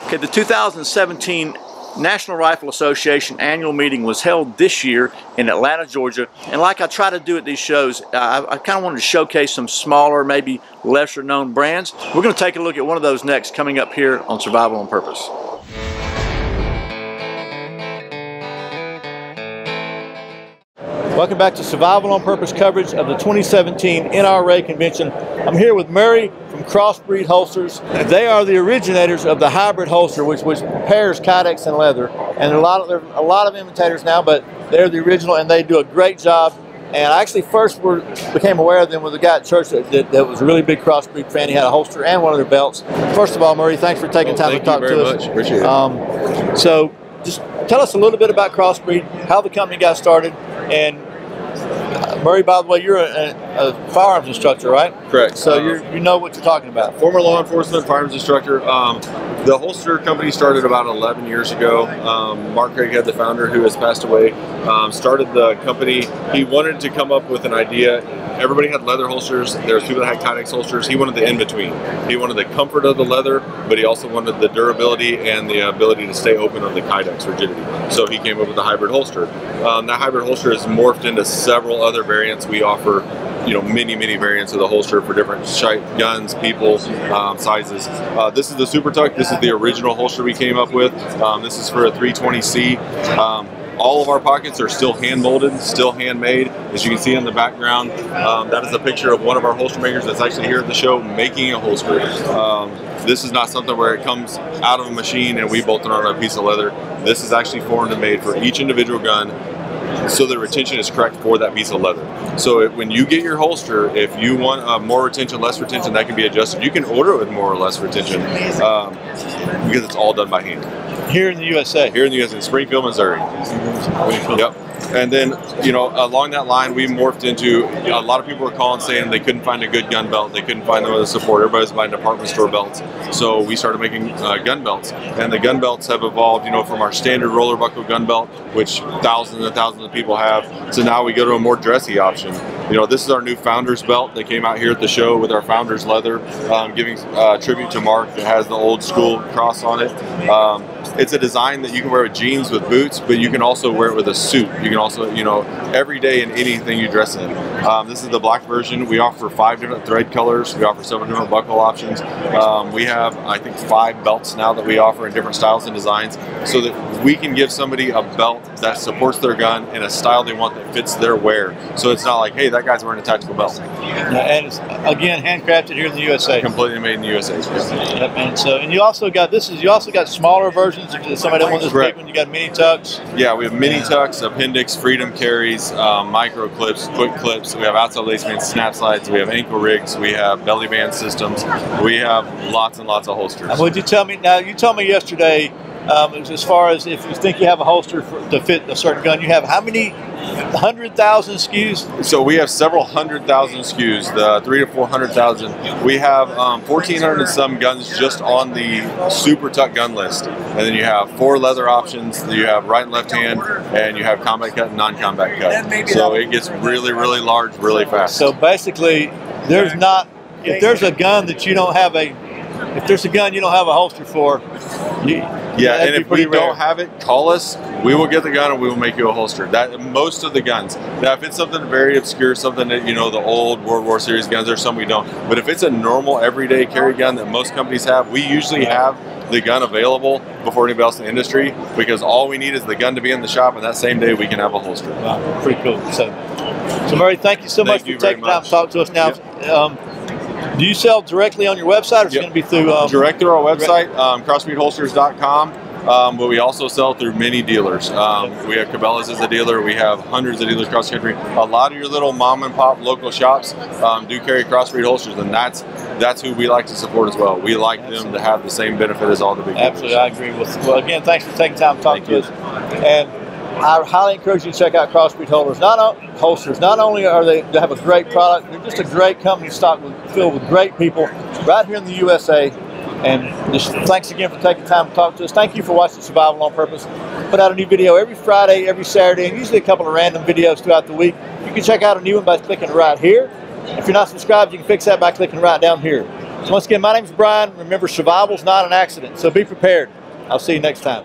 Okay, the 2017 National Rifle Association annual meeting was held this year in Atlanta, Georgia. And like I try to do at these shows, I kind of wanted to showcase some smaller, maybe lesser known brands. We're going to take a look at one of those next, coming up here on Survival on Purpose. Welcome back to Survival on Purpose coverage of the 2017 NRA convention. I'm here with Murray from Crossbreed Holsters. They are the originators of the hybrid holster, which pairs kydex and leather. And there are a lot of imitators now, but they're the original and they do a great job. And I actually first became aware of them with a guy at church that was a really big Crossbreed fan. He had a holster and one of their belts. First of all, Murray, thanks for taking time to talk to us. Thank you very much. Appreciate it. So just tell us a little bit about Crossbreed, how the company got started, and Murray, by the way, you're a firearms instructor, right? Correct. So you know what you're talking about. Former law enforcement firearms instructor. The holster company started about 11 years ago. Mark Craighead, the founder, who has passed away, started the company. He wanted to come up with an idea. Everybody had leather holsters. There was people that had kydex holsters. He wanted the in-between. He wanted the comfort of the leather, but he also wanted the durability and the ability to stay open on the kydex rigidity. So he came up with the hybrid holster. That hybrid holster has morphed into several other variants. We offer, many variants of the holster for different guns, people, sizes. This is the Super Tuck. This is the original holster we came up with. This is for a 320C. All of our pockets are still hand molded, still handmade. As you can see in the background, that is a picture of one of our holster makers that's actually here at the show making a holster. This is not something where it comes out of a machine and we bolt it on a piece of leather. This is actually formed and made for each individual gun, so the retention is correct for that piece of leather. So when you get your holster, if you want more retention, less retention, that can be adjusted. You can order it with more or less retention because it's all done by hand. Here in the USA? Here in the USA, in Springfield, Missouri. Yep. And then, along that line, we morphed into, a lot of people were calling saying they couldn't find a good gun belt. They couldn't find them with a support. Everybody was buying department store belts. So we started making gun belts. And the gun belts have evolved, from our standard roller buckle gun belt, which thousands and thousands of people have. So now we go to a more dressy option. This is our new Founders belt that came out here at the show with our Founders leather, giving tribute to Mark. That has the old school cross on it. It's a design that you can wear with jeans, with boots, but you can also wear it with a suit. You can also, every day in anything you dress in. This is the black version. We offer 5 different thread colors. We offer 7 different buckle options. We have, I think, 5 belts now that we offer in different styles and designs, so that we can give somebody a belt that supports their gun in a style they want that fits their wear. So it's not like, hey, that guy's wearing a tactical belt. And it's, again, handcrafted here in the USA. Completely made in the USA. Yep. And you also got smaller versions. If somebody don't want this big one, you got mini tucks. Yeah, we have mini tucks, appendix, freedom carries, micro clips, quick clips. We have outside lace bands, snap slides. We have ankle rigs. We have belly band systems. We have lots and lots of holsters. Would you tell me now? You told me yesterday, as far as if you think you have a holster to fit a certain gun, you have how many 100,000 SKUs? So we have several 100,000 SKUs, the 300,000 to 400,000. We have 1,400 and some guns just on the Super Tuck gun list. And then you have 4 leather options. You have right and left hand, and you have combat cut and non-combat cut. So it gets really, really large, really fast. So basically, if there's a gun that you don't have if there's a gun you don't have a holster for, yeah, and if we don't have it, call us. We will get the gun and we will make you a holster. That most of the guns. Now, if it's something very obscure, something that the old World War series guns, there's some we don't. But if it's a normal everyday carry gun that most companies have, we usually have the gun available before anybody else in the industry, because all we need is the gun to be in the shop, and that same day we can have a holster. Wow, pretty cool. So Murray, thank you so much for taking time to talk to us now. Yep. Do you sell directly on your website, or is it going to be through? Direct through our website, crossbreedholsters.com. But we also sell through many dealers. We have Cabela's as a dealer. We have hundreds of dealers across the country. A lot of your little mom and pop local shops do carry Crossbreed holsters, and that's who we like to support as well. We like them to have the same benefit as all the big dealers. Absolutely, I agree with. Well, again, thanks for taking time to talk to us. And I highly encourage you to check out Crossbreed holsters. Not only are they have a great product, they're just a great company filled with great people right here in the USA. And just thanks again for taking time to talk to us. Thank you for watching Survival on Purpose. Put out a new video every Friday, every Saturday, and usually a couple of random videos throughout the week. You can check out a new one by clicking right here. If you're not subscribed, you can fix that by clicking right down here. Once again, my name's Brian. Remember, survival's not an accident, so be prepared. I'll see you next time.